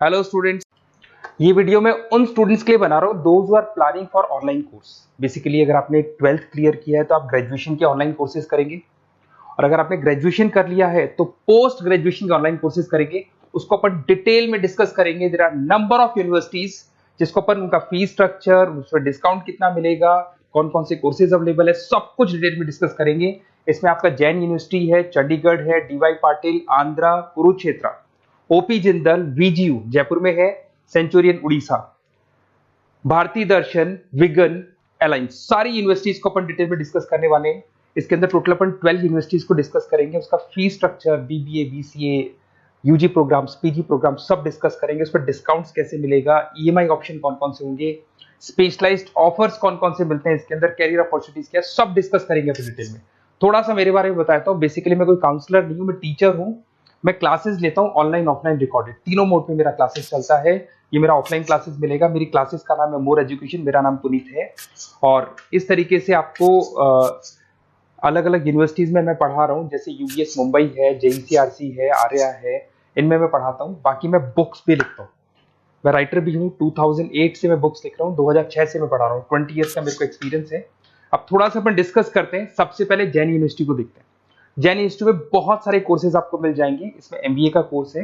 Hello students, ये video मैं उन स्टूडेंट्स के लिए बना रहा हूँ those are planning for online course. Basically अगर आपने 12th क्लियर किया है तो आप ग्रेजुएशन के ऑनलाइन कोर्सेज करेंगे, और अगर आपने ग्रेजुएशन कर लिया है तो पोस्ट ग्रेजुएशन के ऑनलाइन कोर्सेज करेंगे। उसको अपन डिटेल में डिस्कस करेंगे। There are number of universities जिसको अपन उनका फीस स्ट्रक्चर, उसमें डिस्काउंट कितना मिलेगा, कौन कौन से कोर्सेज अवेलेबल है, सब कुछ डिटेल में डिस्कस करेंगे। इसमें आपका जैन यूनिवर्सिटी है, चंडीगढ़ है, डीवाई पाटिल, आंध्रा, कुरुक्षेत्र, ओपी जिंदल, वीजीयू जयपुर में है, सेंचुरियन उड़ीसा, भारतीय दर्शन, विगन, अलायंस, सारी यूनिवर्सिटीज को अपन डिटेल में डिस्कस करने वाले हैं। इसके अंदर टोटल अपन 12 यूनिवर्सिटीज को डिस्कस करेंगे। उसका fees structure, BBA, BCA, UG programs, PG programs सब डिस्कस करेंगे। उस पर डिस्काउंट्स कैसे मिलेगा, ईएमआई ऑप्शन कौन कौन से होंगे, स्पेशलाइज्ड ऑफर्स कौन कौन से मिलते हैं, इसके अंदर कैरियर अपॉर्चुनिटीज क्या, सब डिस्कस करेंगे अपन डिटेल में। थोड़ा सा मेरे बारे में बताता हूँ। बेसिकली मैं कोई काउंसलर नहीं हूँ, मैं टीचर हूँ। मैं क्लासेस लेता हूँ ऑनलाइन ऑफलाइन रिकॉर्डेड, तीनों मोड में मेरा क्लासेस चलता है। ये मेरा ऑफलाइन क्लासेस मिलेगा। मेरी क्लासेस का नाम है मोर एजुकेशन, मेरा नाम पुनीत है। और इस तरीके से आपको अलग अलग यूनिवर्सिटीज में मैं पढ़ा रहा हूँ, जैसे यूबीएस मुंबई है, जेईसीआरसी है, आर्या है, इनमें मैं पढ़ाता हूँ। बाकी मैं बुक्स भी लिखता हूँ, मैं राइटर भी हूँ। 2008 से मैं बुक्स लिख रहा हूँ, 2006 से मैं पढ़ा रहा हूँ, 20 ईयर्स का मेरे को एक्सपीरियंस है। अब थोड़ा सा अपन डिस्कस करते हैं। सबसे पहले जैन यूनिवर्सिटी को देखते हैं। जैन यूनिवर्सिटी में बहुत सारे कोर्सेज आपको मिल जाएंगे। इसमें एमबीए का कोर्स है।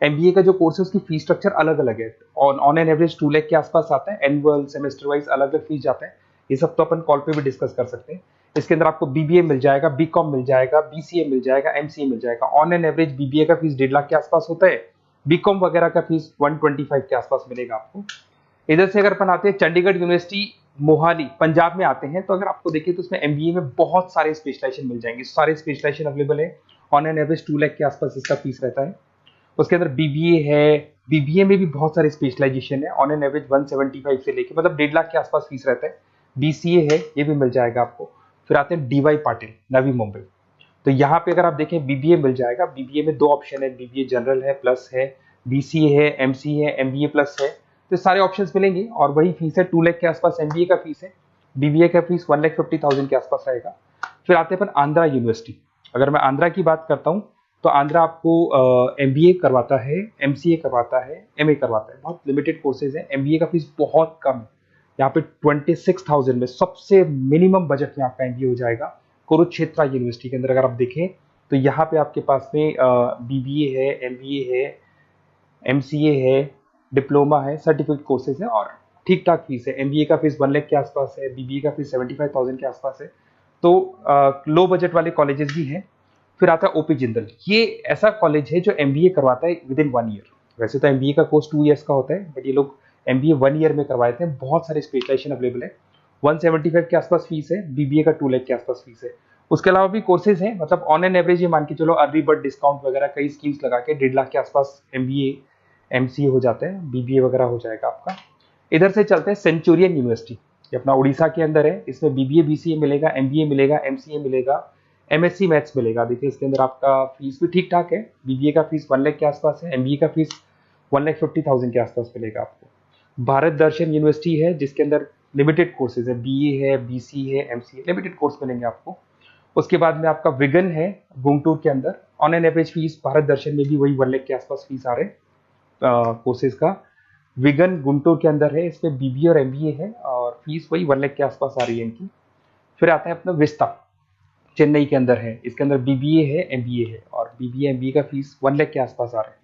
एमबीए का जो कोर्स है उसकी फीस स्ट्रक्चर अलग अलग है। ऑन एन एवरेज 2 लाख के आसपास आता है। एनुअल, सेमेस्टर वाइज अलग अलग फीस जाता है। ये सब तो अपन कॉल पे भी डिस्कस कर सकते हैं। इसके अंदर आपको बीबीए मिल जाएगा, बीकॉम मिल जाएगा, बीसीए मिल जाएगा, एमसीए मिल जाएगा। ऑन एन एवरेज बीबीए का फीस 1.5 लाख के आसपास होता है। बीकॉम वगैरह का फीस 125 के आसपास मिलेगा आपको। इधर से अगर अपन आते हैं चंडीगढ़ यूनिवर्सिटी, मोहाली, पंजाब में आते हैं, तो अगर आपको देखिए तो उसमें एमबीए में बहुत सारे स्पेशलाइजेशन मिल जाएंगे। सारे स्पेशलाइजेशन अवेलेबल है। ऑन एन एवरेज 2 लाख के आसपास इसका फीस रहता है। उसके अंदर बीबीए है, बीबीए में भी बहुत सारे स्पेशलाइजेशन है। ऑन एन एवरेज 175 से लेके मतलब 1.5 लाख के आसपास फीस रहता है। बीसीए है, ये भी मिल जाएगा आपको। फिर आते हैं डीवाई पाटिल, नवी मुंबई। तो यहाँ पे अगर आप देखें बीबीए मिल जाएगा। बीबीए में 2 ऑप्शन है, बीबीए जनरल है, प्लस है, बीसीए है, एमसीए है, एमबीए प्लस है। तो सारे ऑप्शंस मिलेंगे और वही फीस है। 2 लाख के आसपास एमबीए का फीस है। बीबीए का फीस 1,50,000 के आसपास रहेगा। फिर आते हैं अपन आंध्रा यूनिवर्सिटी। अगर मैं आंध्रा की बात करता हूँ तो आंध्रा आपको एमबीए करवाता है, एमसीए करवाता है, एमए करवाता है। बहुत लिमिटेड कोर्सेज है। एमबीए का फीस बहुत कम है। यहाँ पे 26,000 में सबसे मिनिमम बजट में आपका एमबीए हो जाएगा। कुरुक्षेत्र यूनिवर्सिटी के अंदर अगर आप देखें तो यहाँ पे आपके पास में बीबीए है, एमबीए है, एमसीए है, डिप्लोमा है, सर्टिफिकेट कोर्सेज है और ठीक ठाक फीस है। एमबीए का फीस 1 लाख के आसपास है, बीबीए का फीस 75,000 के आसपास है। तो लो बजट वाले कॉलेजेस भी हैं। फिर आता है ओपी जिंदल। ये ऐसा कॉलेज है जो एमबीए करवाता है विद इन 1 ईयर। वैसे तो एमबीए का कोर्स 2 ईयर्स का होता है, बट ये लोग एमबीए 1 ईयर में करवाते हैं। बहुत सारे स्पेशलाइजेशन अवेलेबल है। 175 के आसपास फीस है। बीबीए का 2 लाख के आसपास फीस है। उसके अलावा भी कोर्सेज हैं, मतलब ऑन एन एवरेज ये मान के चलो अर्ली बर्ड डिस्काउंट वगैरह कई स्कीम्स लगा के 1.5 लाख के आसपास एमबीए, एमसीए हो जाते हैं, बीबीए वगैरह हो जाएगा आपका। इधर से चलते हैं सेंचुरियन यूनिवर्सिटी, ये अपना उड़ीसा के अंदर है। इसमें बीबीए, बीसीए मिलेगा, एमबीए मिलेगा, एमसीए मिलेगा, एमएससी मैथ्स मिलेगा। देखिए इसके अंदर आपका फीस भी ठीक ठाक है। बीबीए का फीस 1 लाख के आसपास है, एमबीए का फीस 1,50,000 के आसपास मिलेगा आपको। भारत दर्शन यूनिवर्सिटी है जिसके अंदर लिमिटेड कोर्सेज है, बीए है, बीसी है, एमसीए, लिमिटेड कोर्स मिलेंगे आपको। उसके बाद में आपका विगन है गुंटूर के अंदर। On an average fees Bharat Darshan में भी वही 1 लाख के आसपास फीस आ रहे कोर्सेज का। विगन गुंटूर के अंदर है, इसमें बीबीए और एमबीए है और फीस वही 1 लाख के आसपास आ रही है इनकी। फिर आता है अपना विस्ता, चेन्नई के अंदर है। इसके अंदर बीबीए है, एमबीए है और बीबीए एमबीए का फीस 1 लाख के आसपास आ रहा है।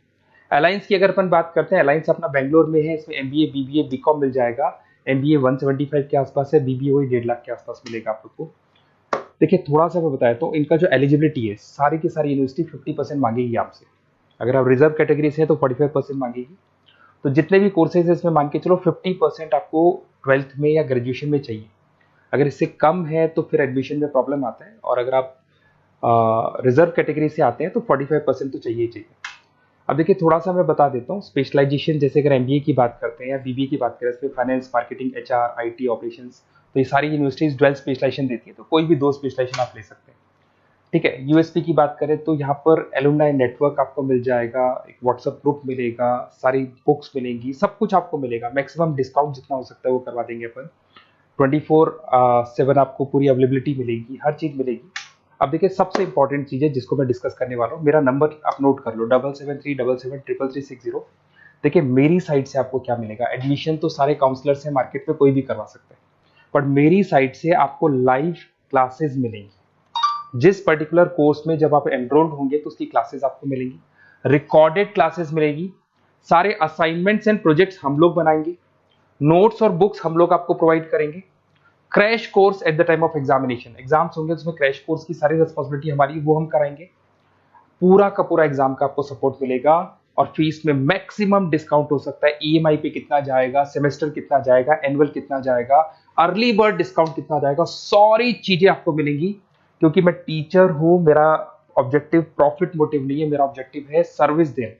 अलायंस की अगर अपन बात करते हैं, अलायंस अपना बेंगलोर में है। इसमें एमबीए, बीबीए, बीकॉम मिल जाएगा। एमबीए 175 के आसपास है, बीबीए वही 1.5 लाख के आसपास मिलेगा आप लोग को। देखिए थोड़ा सा मैं बताया तो इनका जो एलिजिबिलिटी है, सारी की सारी यूनिवर्सिटी 50% मांगेगी आपसे। अगर आप रिजर्व कैटेगरी से हैं तो 45% मांगेगी। तो जितने भी कोर्सेज है इसमें मान के चलो 50% आपको 12th में या ग्रेजुएशन में चाहिए। अगर इससे कम है तो फिर एडमिशन में प्रॉब्लम आता है, और अगर आप रिजर्व कैटेगरी से आते हैं तो 45% तो चाहिए ही चाहिए। अब देखिए थोड़ा सा मैं बता देता हूँ स्पेशलाइजेशन। जैसे अगर एमबीए की बात करते हैं या बीबीए की बात करें, इसमें finance, marketing, HR, IT, operations, तो ये सारी यूनिवर्सिटीज 12 स्पेशलाइजेशन देती है। तो कोई भी 2 स्पेशलाइजेशन आप ले सकते हैं, ठीक है। यूएसपी की बात करें तो यहाँ पर एलुमनाई नेटवर्क आपको मिल जाएगा, एक व्हाट्सएप ग्रुप मिलेगा, सारी बुक्स मिलेंगी, सब कुछ आपको मिलेगा। मैक्सिमम डिस्काउंट जितना हो सकता है वो करवा देंगे अपन। 24/7 आपको पूरी अवेलेबिलिटी मिलेगी, हर चीज मिलेगी। अब देखिए सबसे इंपॉर्टेंट चीज है जिसको मैं डिस्कस करने वाला हूँ। मेरा नंबर आप नोट कर लो, 7737733360। देखिए मेरी साइड से आपको क्या मिलेगा, एडमिशन तो सारे काउंसलर्स हैं मार्केट में, कोई भी करवा सकता है, बट मेरी साइड से आपको लाइव क्लासेस मिलेंगी। जिस पर्टिकुलर कोर्स में जब आप एनरोल्ड होंगे तो उसकी क्लासेस आपको मिलेंगी, रिकॉर्डेड क्लासेस मिलेगी, सारे असाइनमेंट्स एंड प्रोजेक्ट्स हम लोग बनाएंगे, नोट्स और बुक्स हम लोग आपको प्रोवाइड करेंगे, crash course at the time of examination, exams होंगे उसमें क्रैश कोर्स की सारी रिस्पॉन्सिबिलिटी हमारी, वो हम कराएंगे। पूरा का पूरा एग्जाम का आपको सपोर्ट मिलेगा और फीस में मैक्सिमम डिस्काउंट हो सकता है। ईएमआई पे कितना जाएगा, सेमेस्टर कितना जाएगा, एनुअल कितना जाएगा, अर्ली बर्ड डिस्काउंट कितना जाएगा, सारी चीजें आपको मिलेंगी। क्योंकि मैं टीचर हूं, मेरा ऑब्जेक्टिव प्रॉफिट मोटिव नहीं है, मेरा ऑब्जेक्टिव है सर्विस देना।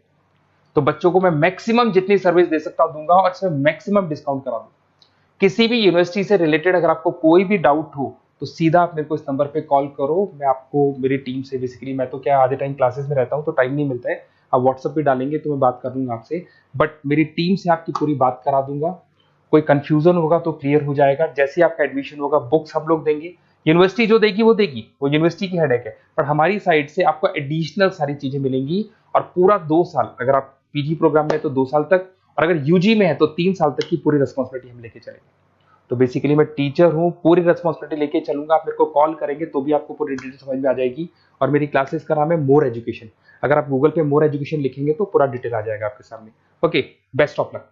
तो बच्चों को मैं मैक्सिमम जितनी सर्विस दे सकता हूं दूंगा और इसमें मैक्सिमम डिस्काउंट करा दूंगा। किसी भी यूनिवर्सिटी से रिलेटेड अगर आपको कोई भी डाउट हो तो सीधा आप मेरे को इस नंबर पे कॉल करो, मैं आपको मेरी टीम से, बेसिकली मैं तो क्या आधे टाइम क्लासेस में रहता हूँ तो टाइम नहीं मिलता है, आप व्हाट्सएप पे डालेंगे तो मैं बात कर लूंगा आपसे, बट मेरी टीम से आपकी पूरी बात करा दूंगा। कोई कंफ्यूजन होगा तो क्लियर हो जाएगा। जैसे ही आपका एडमिशन होगा बुक्स हम लोग देंगे, यूनिवर्सिटी जो देगी वो देगी, वो यूनिवर्सिटी की हेडेक है, पर हमारी साइड से आपको एडिशनल सारी चीजें मिलेंगी। और पूरा 2 साल, अगर आप पीजी प्रोग्राम में है तो 2 साल तक, और अगर यूजी में है तो 3 साल तक की पूरी रिस्पॉन्सिबिलिटी हम लेके चलेंगे। तो बेसिकली मैं टीचर हूँ, पूरी रिस्पॉन्सिबिलिटी लेके चलूंगा। आप मेरे को कॉल करेंगे तो भी आपको पूरी डिटेल समझ में आ जाएगी। और मेरी क्लासेस का नाम है मोर एजुकेशन, अगर आप गूगल पे मोर एजुकेशन लिखेंगे तो पूरा डिटेल आ जाएगा आपके सामने। Okay, best of luck.